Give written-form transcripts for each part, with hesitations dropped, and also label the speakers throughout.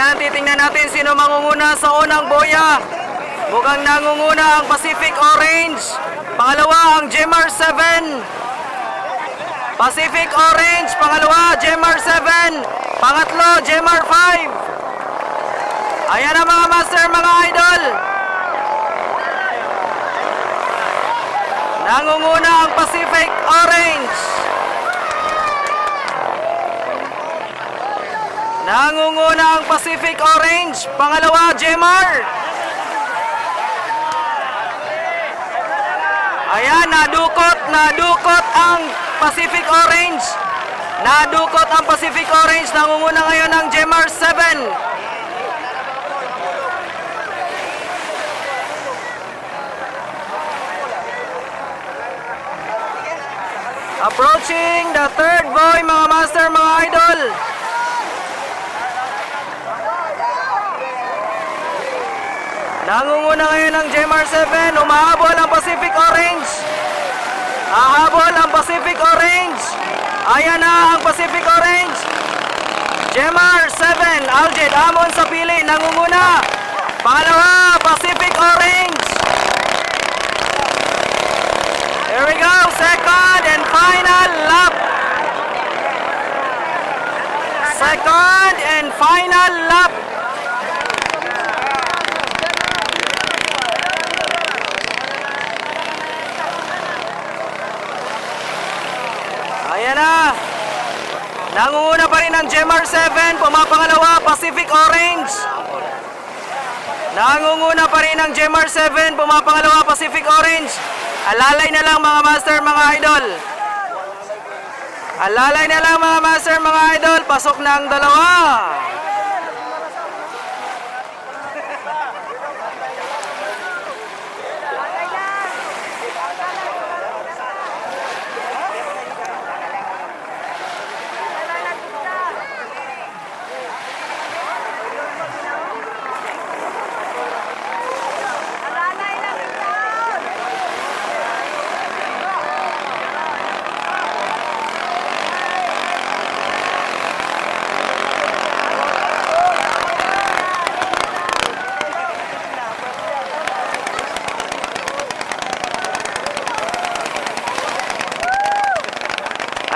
Speaker 1: Ayan, titingnan natin sino mangunguna sa unang boya. Mukhang nangunguna ang Pacific Orange. Pangalawa ang Jemar 7. Pacific Orange, pangalawa Jemar 7. Pangatlo Jemar 5. Ayan na mga master, mga idol. Nangunguna ang Pacific Orange. Nangunguna ang Pacific Orange. Pangalawa, Jemar. Ayan, nadukot ang Pacific Orange. Nadukot ang Pacific Orange. Nangunguna ngayon ang Jemar 7. Approaching the third boy, mga master, mga idol. Nangunguna ngayon ang Jemar 7. Umahabol ang Pacific Orange. Ahabol ang Pacific Orange. Ayan na ang Pacific Orange. Jemar 7. Aljed Amon sa pili. Nangunguna. Pangalawa, Pacific Orange. Here we go. Second and final lap. Second and final lap. Ayan na. Nangunguna pa rin ang Jemar 7. Pumapangalawa, Pacific Orange. Nangunguna pa rin ang Jemar 7. Pumapangalawa, Pacific Orange. Alalay na lang mga master, mga idol. Alalay na lang mga master, mga idol. Pasok na ang dalawa.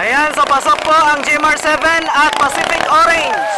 Speaker 1: Ayan, so pasok po ang Jemar 7 at Pacific Orange.